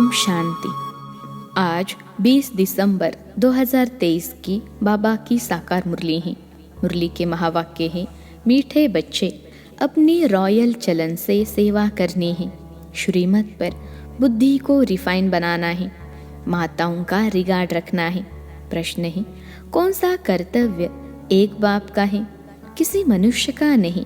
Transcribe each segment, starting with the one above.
ओम शांति। आज 20 दिसंबर 2023 की बाबा की साकार मुरली है। मुरली के महावाक्य हैं, मीठे बच्चे अपनी रॉयल चलन से सेवा करनी है, श्रीमत पर बुद्धि को रिफाइन बनाना है, माताओं का रिगार्ड रखना है। प्रश्न है, कौन सा कर्तव्य एक बाप का है, किसी मनुष्य का नहीं।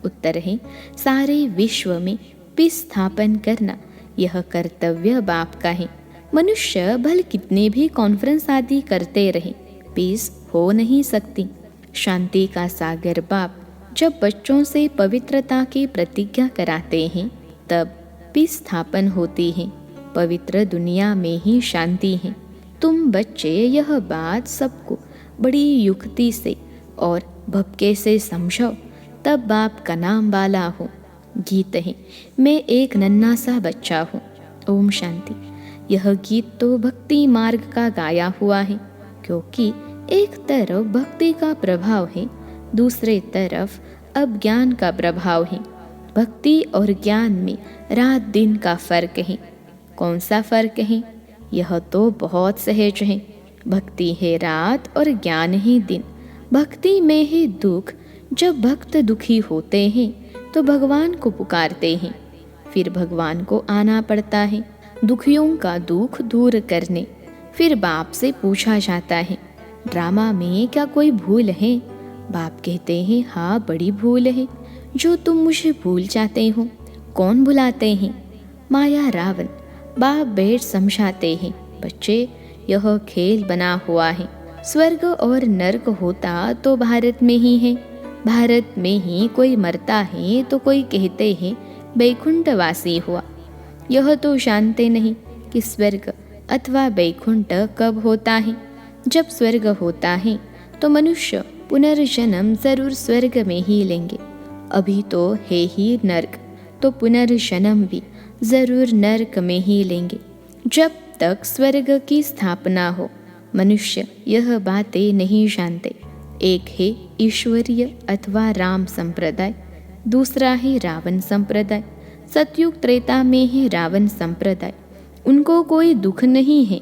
उत्तर है, सारे विश्व में पीस स्थापन करना यह कर्तव्य बाप का है। मनुष्य भले कितने भी कॉन्फ्रेंस आदि करते रहे, पीस हो नहीं सकती। शांति का सागर बाप जब बच्चों से पवित्रता की प्रतिज्ञा कराते हैं, तब पीस स्थापन होती है। पवित्र दुनिया में ही शांति है। तुम बच्चे यह बात सबको बड़ी युक्ति से और भपके से समझो, तब बाप का नाम वाला हो। गीत है, मैं एक नन्हा सा बच्चा हूँ। ओम शांति। यह गीत तो भक्ति मार्ग का गाया हुआ है, क्योंकि एक तरफ भक्ति का प्रभाव है, दूसरे तरफ अज्ञान का प्रभाव है। भक्ति और ज्ञान में रात दिन का फर्क है। कौन सा फर्क है? यह तो बहुत सहज है। भक्ति है रात और ज्ञान है दिन। भक्ति में है दुख। जब भक्त दुखी होते हैं तो भगवान को पुकारते हैं, फिर भगवान को आना पड़ता है दुखियों का दुख दूर करने। फिर बाप से पूछा जाता है, ड्रामा में क्या कोई भूल है? बाप कहते हैं, हाँ बड़ी भूल है, जो तुम मुझे भूल जाते हो। कौन भुलाते हैं? माया रावण। बाप बैठ समझाते हैं, बच्चे यह खेल बना हुआ है। स्वर्ग और नर्क होता तो भारत में ही है। भारत में ही कोई मरता है तो कोई कहते हैं बैकुंठवासी हुआ। यह तो जानते नहीं कि स्वर्ग अथवा बैकुंठ कब होता है। जब स्वर्ग होता है तो मनुष्य पुनर्जन्म जरूर स्वर्ग में ही लेंगे। अभी तो है ही नर्क, तो पुनर्जन्म भी जरूर नर्क में ही लेंगे। जब तक स्वर्ग की स्थापना हो, मनुष्य यह बातें नहीं जानते। एक है ईश्वरीय अथवा राम संप्रदाय, दूसरा है रावण संप्रदाय। सतयुग त्रेता में है रावण संप्रदाय। उनको कोई दुख नहीं है,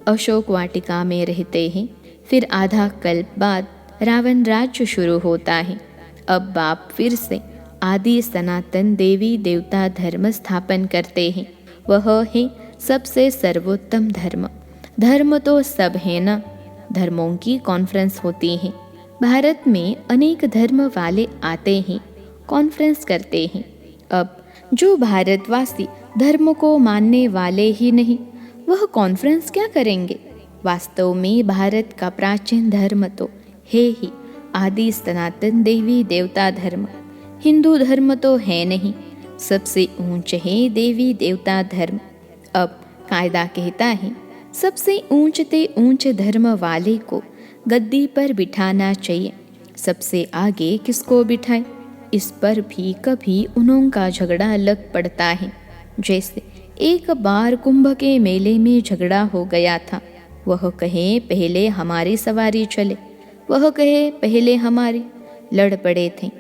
अशोक वाटिका में रहते हैं। फिर आधा कल्प बाद रावण राज्य शुरू होता है। अब बाप फिर से आदि सनातन देवी देवता धर्म स्थापन करते हैं। वह है सबसे सर्वोत्तम धर्म। धर्म तो सब है ना। धर्मों की कॉन्फ्रेंस होती है। भारत में अनेक धर्म वाले आते हैं, कॉन्फ्रेंस करते हैं। अब जो भारतवासी धर्म को मानने वाले ही नहीं, वह कॉन्फ्रेंस क्या करेंगे? वास्तव में भारत का प्राचीन धर्म तो है ही आदि सनातन देवी देवता धर्म। हिंदू धर्म तो है नहीं, सबसे ऊंच है देवी देवता धर्म। अब कायदा कहता है, सबसे ऊंचते ऊंच धर्म वाले को गद्दी पर बिठाना चाहिए। सबसे आगे किसको बिठाए, इस पर भी कभी उनका झगड़ा लग पड़ता है। जैसे एक बार कुंभ के मेले में झगड़ा हो गया था। वह कहे पहले हमारी सवारी चले, वह कहे पहले हमारी। लड़ पड़े थे।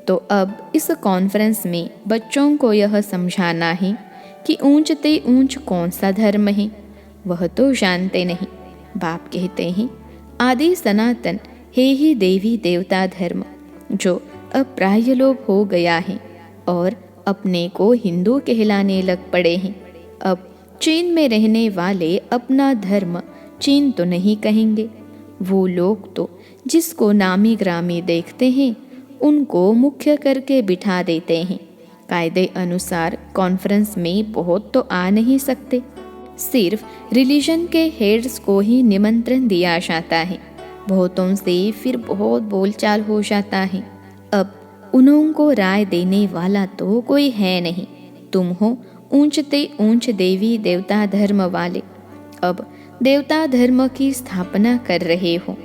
तो अब इस कॉन्फ्रेंस में बच्चों को यह समझाना है कि ऊंचते ऊंच कौन सा धर्म है। वह तो जानते नहीं। बाप कहते हैं, आदि सनातन है ही देवी देवता धर्म, जो अब प्रायलोप हो गया है और अपने को हिंदू कहलाने लग पड़े हैं। अब चीन में रहने वाले अपना धर्म चीन तो नहीं कहेंगे। वो लोग तो जिसको नामी ग्रामी देखते हैं, उनको मुख्य करके बिठा देते हैं। कायदे अनुसार कॉन्फ्रेंस में बहुत तो आ नहीं सकते। सिर्फ रिलीजन के हेड्स को ही निमंत्रण दिया जाता है। बहुतों से फिर बहुत बोलचाल हो जाता है। अब उनको राय देने वाला तो कोई है नहीं। तुम हो ऊंचते ऊंच देवी देवता धर्म वाले। अब देवता धर्म की स्थापना कर रहे हो।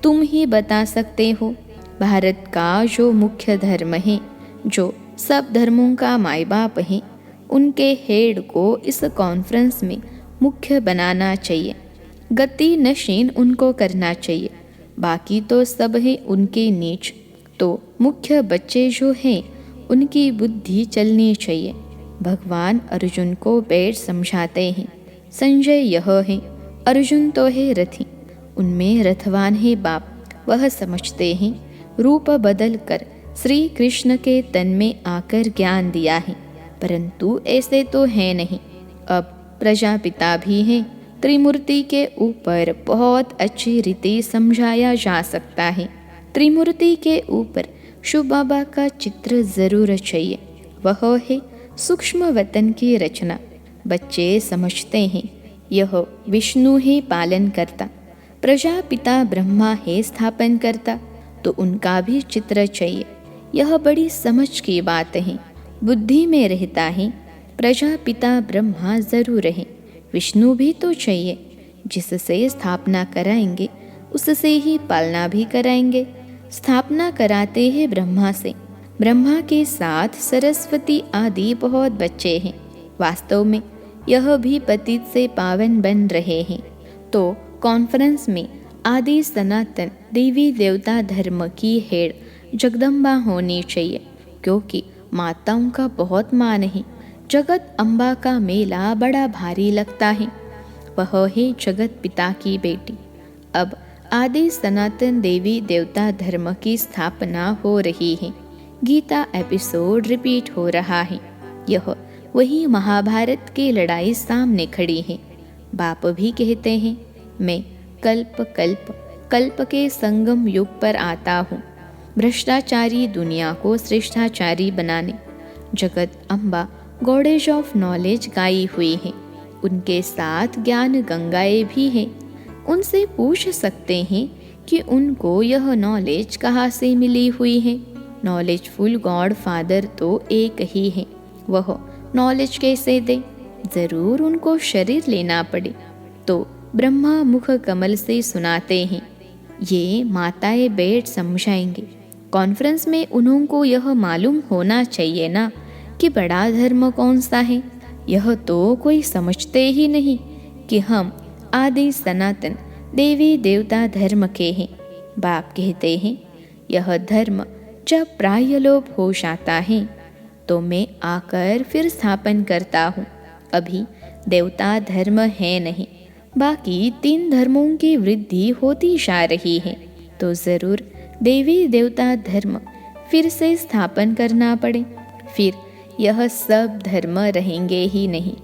तुम ही बता सकते हो भारत का जो मुख्य धर्म है, जो सब धर्मों का माई बाप है, उनके हेड को इस कॉन्फ्रेंस में मुख्य बनाना चाहिए। गति नशीन उनको करना चाहिए। बाकी तो सब है उनके नीच। तो मुख्य बच्चे जो हैं, उनकी बुद्धि चलनी चाहिए। भगवान अर्जुन को बैठ समझाते हैं, संजय यह है, अर्जुन तो है रथी, उनमें रथवान है बाप, वह समझते हैं रूप बदल कर श्री कृष्ण के तन में आकर ज्ञान दिया है, परंतु ऐसे तो है नहीं। अब प्रजापिता भी हैं, त्रिमूर्ति के ऊपर बहुत अच्छी रीति समझाया जा सकता है। त्रिमूर्ति के ऊपर शिव बाबा का चित्र जरूर चाहिए, वह है सूक्ष्म वतन की रचना। बच्चे समझते हैं यह विष्णु है पालन करता, प्रजापिता ब्रह्मा है स्थापन करता, तो उनका भी चित्र चाहिए। यह बड़ी समझ की बात है, बुद्धि में रहता है प्रजापिता ब्रह्मा जरूर है, विष्णु भी तो चाहिए, जिससे स्थापना कराएंगे उससे ही पालना भी कराएंगे। स्थापना कराते हैं ब्रह्मा से, ब्रह्मा के साथ सरस्वती आदि बहुत बच्चे हैं। वास्तव में यह भी पतित से पावन बन रहे हैं। तो कॉन्फ्रेंस में आदि सनातन देवी देवता धर्म की हेड जगदम्बा होनी चाहिए, क्योंकि माताओं का बहुत मान है। जगत अम्बा का मेला बड़ा भारी लगता है, वह है जगत पिता की बेटी। अब आदि सनातन देवी देवता धर्म की स्थापना हो रही है, गीता एपिसोड रिपीट हो रहा है। यह वही महाभारत की लड़ाई सामने खड़ी है। बाप भी कहते हैं मैं कल्प कल्प कल्प के संगम युग पर आता हूँ, भ्रष्टाचारी दुनिया को श्रेष्ठाचारी बनाने। जगत अम्बा गॉडेज ऑफ नॉलेज गाई हुई है, उनके साथ ज्ञान गंगाएं भी हैं। उनसे पूछ सकते हैं कि उनको यह नॉलेज कहाँ से मिली हुई है। नॉलेजफुल गॉड फादर तो एक ही है, वह नॉलेज कैसे दे? जरूर उनको शरीर लेना पड़े। तो ब्रह्मा मुख कमल से सुनाते हैं, ये माताएं बैठ समझाएंगे। कॉन्फ्रेंस में उनको यह मालूम होना चाहिए ना कि बड़ा धर्म कौन सा है। यह तो कोई समझते ही नहीं कि हम आदि सनातन देवी देवता धर्म के हैं। बाप कहते हैं यह धर्म जब प्रायलोप हो जाता है तो मैं आकर फिर स्थापन करता हूँ। अभी देवता धर्म है नहीं, बाकी 3 धर्मों की वृद्धि होती जा रही है, तो ज़रूर देवी देवता धर्म फिर से स्थापन करना पड़े, फिर यह सब धर्म रहेंगे ही नहीं।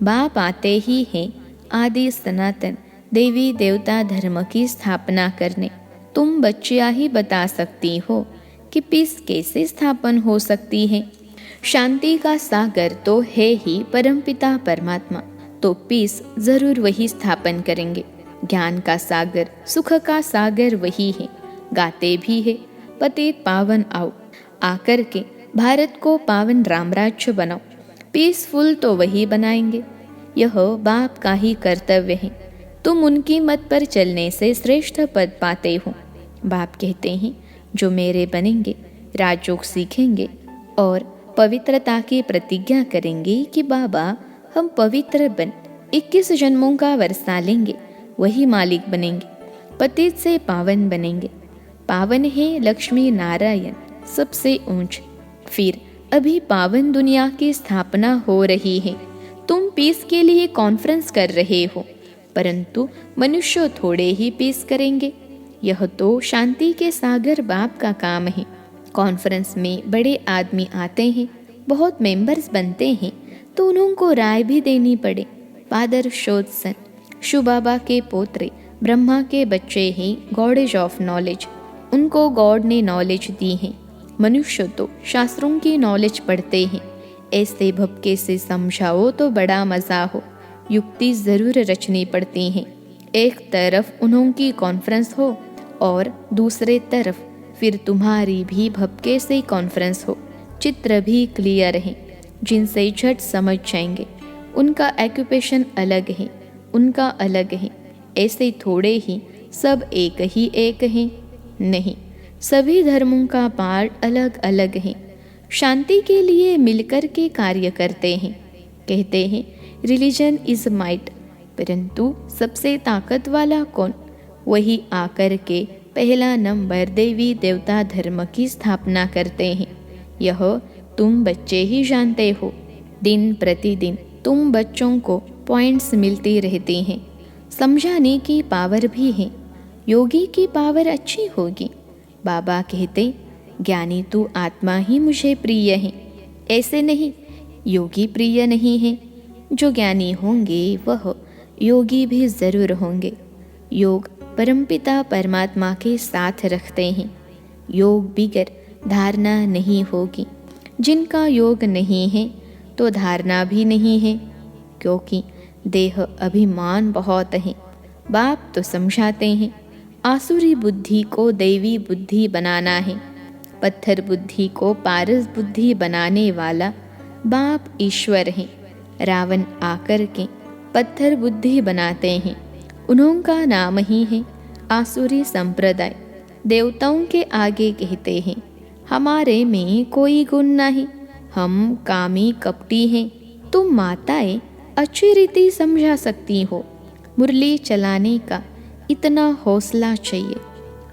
बाप आते ही हैं आदि सनातन देवी देवता धर्म की स्थापना करने। तुम बच्चियाँ ही बता सकती हो कि पीस कैसे स्थापन हो सकती है। शांति का सागर तो है ही परमपिता परमात्मा, तो पीस जरूर वही स्थापन करेंगे। ज्ञान का सागर, सुख का सागर वही है। गाते भी है पतित पावन आओ, आकर के भारत को पावन रामराज्य बनाओ। पीसफुल तो वही बनाएंगे, यह बाप का ही कर्तव्य है। तुम उनकी मत पर चलने से श्रेष्ठ पद पाते हो। बाप कहते हैं जो मेरे बनेंगे, राजयोग सीखेंगे और पवित्रता की प्रतिज्ञा करेंगे कि बाबा हम पवित्र बन 21 जन्मों का वर्षा लेंगे, वही मालिक बनेंगे, पतित से पावन बनेंगे। पावन है लक्ष्मी नारायण सबसे ऊंच। फिर अभी पावन दुनिया की स्थापना हो रही है। तुम पीस के लिए कॉन्फ्रेंस कर रहे हो, परंतु मनुष्य थोड़े ही पीस करेंगे। यह तो शांति के सागर बाप का काम है। कॉन्फ्रेंस में बड़े आदमी आते हैं, बहुत मेंबर्स बनते हैं, तो उनको राय भी देनी पड़े। फादर शोधसन शिव बाबा के पोत्रे ब्रह्मा के बच्चे हैं, गॉडेज ऑफ नॉलेज। उनको गॉड ने नॉलेज दी है। मनुष्य तो शास्त्रों की नॉलेज पढ़ते हैं। ऐसे भपके से समझाओ तो बड़ा मज़ा हो। युक्ति ज़रूर रचनी पड़ती हैं। एक तरफ उनकी कॉन्फ्रेंस हो और दूसरे तरफ फिर तुम्हारी भी भपके से कॉन्फ्रेंस हो। चित्र भी क्लियर है, जिनसे झट समझ जाएंगे। उनका एक्यूपेशन अलग है, उनका अलग है। ऐसे थोड़े ही सब एक हैं, नहीं, सभी धर्मों का पार्ट अलग अलग है। शांति के लिए मिलकर के कार्य करते हैं। कहते हैं रिलीजन इज माइट, परंतु सबसे ताकत वाला कौन? वही आकर के पहला नंबर देवी देवता धर्म की स्थापना करते हैं। यह तुम बच्चे ही जानते हो। दिन प्रतिदिन तुम बच्चों को पॉइंट्स मिलती रहती हैं, समझाने की पावर भी है। योगी की पावर अच्छी होगी। बाबा कहते, ज्ञानी तू आत्मा ही मुझे प्रिय है। ऐसे नहीं, योगी प्रिय नहीं है। जो ज्ञानी होंगे वह योगी भी ज़रूर होंगे। योग परमपिता परमात्मा के साथ रखते हैं। योग बिगर धारणा नहीं होगी। जिनका योग नहीं है तो धारणा भी नहीं है, क्योंकि देह अभिमान बहुत है। बाप तो समझाते हैं, आसुरी बुद्धि को दैवी बुद्धि बनाना है। पत्थर बुद्धि को पारस बुद्धि बनाने वाला बाप ईश्वर है। रावण आकर के पत्थर बुद्धि बनाते हैं, उनका नाम ही है आसुरी संप्रदाय। देवताओं के आगे कहते हैं, हमारे में कोई गुण नहीं, हम कामी कपटी हैं। तुम माताएं अच्छी रीति समझा सकती हो। मुरली चलाने का इतना हौसला चाहिए।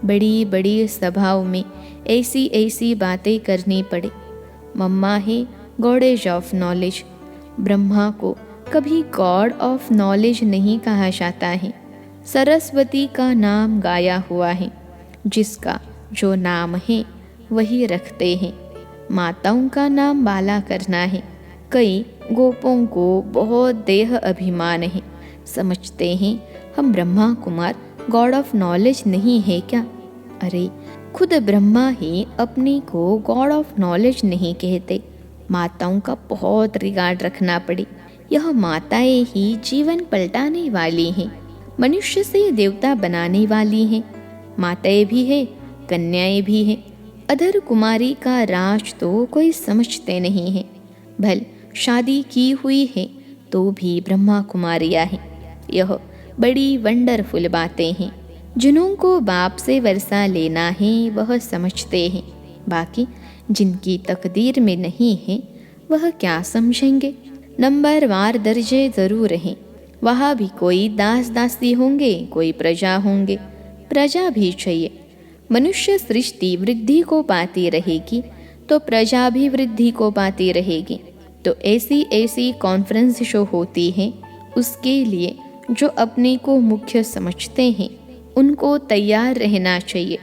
बड़ी बड़ी सभाओं में ऐसी ऐसी बातें करनी पड़े। मम्मा है गॉडेज ऑफ नॉलेज। ब्रह्मा को कभी गॉड ऑफ नॉलेज नहीं कहा जाता है। सरस्वती का नाम गाया हुआ है। जिसका जो नाम है वही रखते हैं। माताओं का नाम बाला करना है। कई गोपों को बहुत देह अभिमान है, समझते हैं हम Brahma Kumar God of knowledge नहीं है क्या। अरे खुद ब्रह्मा ही अपने को गॉड ऑफ नॉलेज नहीं कहते। माताओं का बहुत रिगार्ड रखना पड़े। यह माताएं ही जीवन पलटाने वाली हैं, मनुष्य से देवता बनाने वाली हैं। माताएं भी है, कन्याएं भी हैं। अधर कुमारी का राज तो कोई समझते नहीं है। भल शादी की हुई है तो भी ब्रह्मा कुमारियां हैं। यह बड़ी वंडरफुल बातें हैं। जिन्हों को बाप से वर्षा लेना है वह समझते हैं। बाकी जिनकी तकदीर में नहीं है वह क्या समझेंगे। नंबरवार दर्जे ज़रूर हैं। वहाँ भी कोई दास दासी होंगे, कोई प्रजा होंगे। प्रजा भी चाहिए। मनुष्य सृष्टि वृद्धि को पाती रहेगी तो प्रजा भी वृद्धि को पाती रहेगी। तो ऐसी ऐसी कॉन्फ्रेंस शो होती हैं, उसके लिए जो अपने को मुख्य समझते हैं उनको तैयार रहना चाहिए।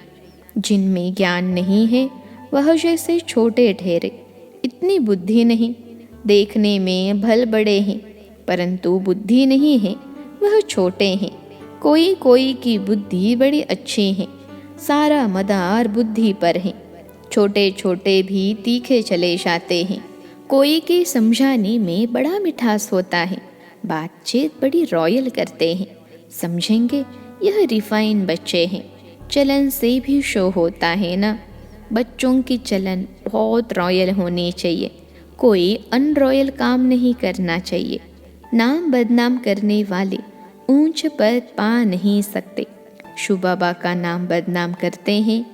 जिनमें ज्ञान नहीं है वह जैसे छोटे ठहरे। इतनी बुद्धि नहीं, देखने में भल बड़े हैं परंतु बुद्धि नहीं है, वह छोटे हैं। कोई कोई की बुद्धि बड़ी अच्छी है, सारा मदार बुद्धि पर है। छोटे छोटे भी तीखे चले जाते हैं। कोई के समझाने में बड़ा मिठास होता है, बातचीत बड़ी रॉयल करते हैं। समझेंगे यह रिफाइन बच्चे हैं। चलन से भी शो होता है ना। बच्चों की चलन बहुत रॉयल होनी चाहिए। कोई अनरॉयल काम नहीं करना चाहिए। नाम बदनाम करने वाले ऊंच पद पा नहीं सकते। शिव बाबा का नाम बदनाम करते हैं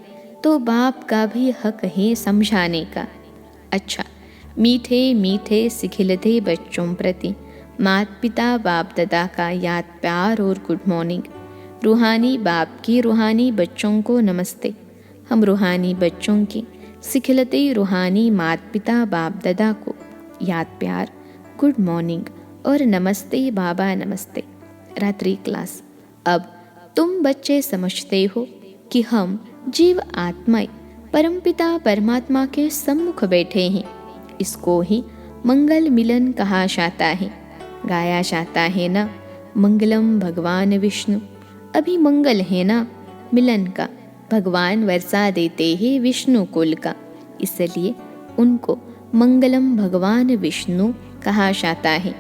तो बाप का भी हक है समझाने का। अच्छा, मीठे मीठे सिखिलते बच्चों प्रति माता पिता बाप दादा का याद प्यार और गुड मॉर्निंग। रूहानी बाप की रूहानी बच्चों को नमस्ते। हम रूहानी बच्चों की सिखिलते रूहानी माता पिता बाप दादा को याद प्यार, गुड मॉर्निंग और नमस्ते बाबा नमस्ते। रात्रि क्लास। अब तुम बच्चे समझते हो कि हम जीव आत्माएं परमपिता परमात्मा के सम्मुख बैठे हैं। इसको ही मंगल मिलन कहा जाता है। गाया जाता है ना, मंगलम भगवान विष्णु। अभी मंगल है ना मिलन का। भगवान वर्षा देते हैं विष्णु कुल का, इसलिए उनको मंगलम भगवान विष्णु कहा जाता है।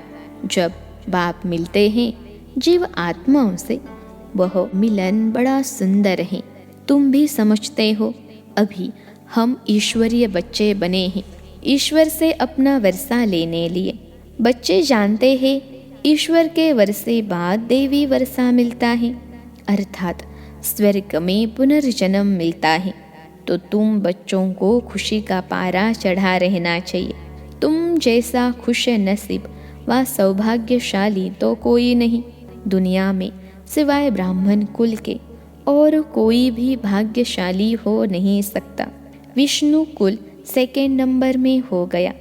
जब बाप मिलते हैं जीव आत्माओं से, वह मिलन बड़ा सुंदर है। तुम भी समझते हो अभी हम ईश्वरीय बच्चे बने हैं, ईश्वर से अपना वर्षा लेने लिए। बच्चे जानते हैं ईश्वर के वर्षे बाद देवी वर्षा मिलता है, अर्थात स्वर्ग में पुनर्जन्म मिलता है। तो तुम बच्चों को खुशी का पारा चढ़ा रहना चाहिए। तुम जैसा खुश नसीब व सौभाग्यशाली तो कोई नहीं दुनिया में सिवाय ब्राह्मण कुल के, और कोई भी भाग्यशाली हो नहीं सकता। विष्णु कुल सेकेंड नंबर में हो गया,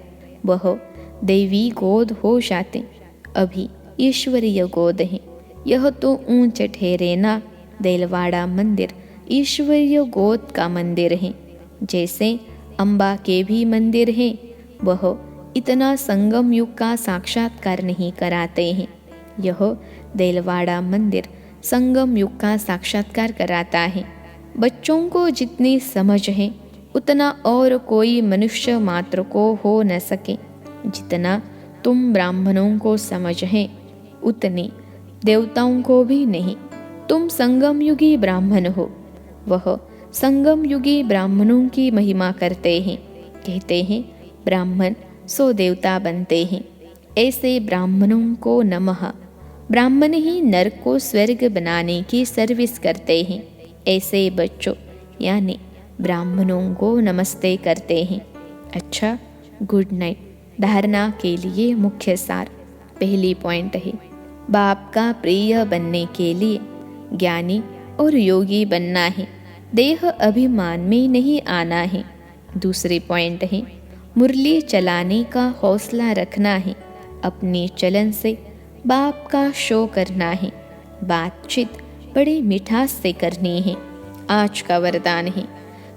वह देवी गोद हो जाते। अभी ईश्वरीय गोद हैं। यह तो ऊंच ठहरे ना, देलवाड़ा मंदिर ईश्वरीय गोद का मंदिर है। जैसे अम्बा के भी मंदिर हैं, वह इतना संगम युग का साक्षात्कार नहीं कराते हैं। यह देलवाड़ा मंदिर संगम युग का साक्षात्कार कराता है। बच्चों को जितनी समझ है उतना और कोई मनुष्य मात्र को हो न सके। जितना तुम ब्राह्मणों को समझ है उतनी देवताओं को भी नहीं। तुम संगम युगी ब्राह्मण हो। वह संगम युगी ब्राह्मणों की महिमा करते हैं। कहते हैं ब्राह्मण सो देवता बनते हैं। ऐसे ब्राह्मणों को नमः। ब्राह्मण ही नर को स्वर्ग बनाने की सर्विस करते हैं। ऐसे बच्चों यानी ब्राह्मणों को नमस्ते करते हैं। अच्छा, गुड नाइट। धारणा के लिए मुख्य सार। पहली पॉइंट है, बाप का प्रिय बनने के लिए ज्ञानी और योगी बनना है, देह अभिमान में नहीं आना है। दूसरी पॉइंट है, मुरली चलाने का हौसला रखना है, अपनी चलन से बाप का शो करना है, बातचीत बड़े मिठास से करनी है। आज का वरदान है,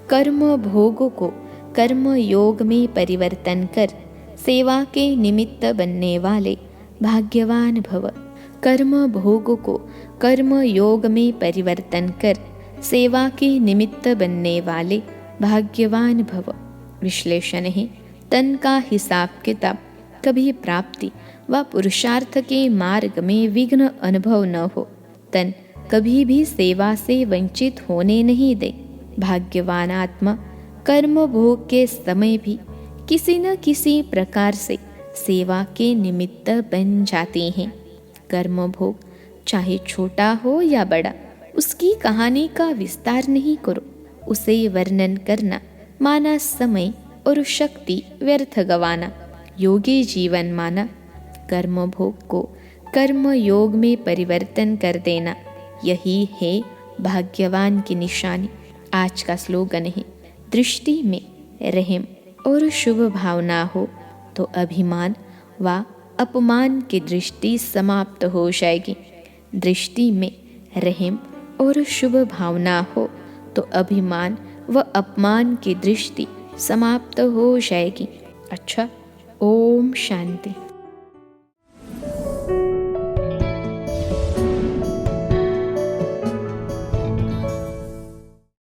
कर्म भोग को कर्म योग में परिवर्तन कर सेवा के निमित्त बनने वाले भाग्यवान भव। कर्म भोग को कर्म योग में परिवर्तन कर सेवा के निमित्त बनने वाले भाग्यवान भव। विश्लेषण है, तन का हिसाब किताब कभी प्राप्ति व पुरुषार्थ के मार्ग में विघ्न अनुभव न हो। तन कभी भी सेवा से वंचित होने नहीं दे। भाग्यवान आत्मा कर्म भोग के समय भी किसी न किसी प्रकार से सेवा के निमित्त बन जाती हैं। कर्म भोग चाहे छोटा हो या बड़ा, उसकी कहानी का विस्तार नहीं करो। उसे वर्णन करना माना समय और शक्ति व्यर्थ गवाना। योगी जीवन माना कर्म भोग को कर्म योग में परिवर्तन कर देना। यही है भाग्यवान की निशानी। आज का स्लोगन है, दृष्टि में रहम और शुभ भावना हो तो अभिमान व अपमान की दृष्टि समाप्त हो जाएगी। दृष्टि में रहम और शुभ भावना हो तो अभिमान व अपमान की दृष्टि समाप्त हो जाएगी। अच्छा, ओम शांति।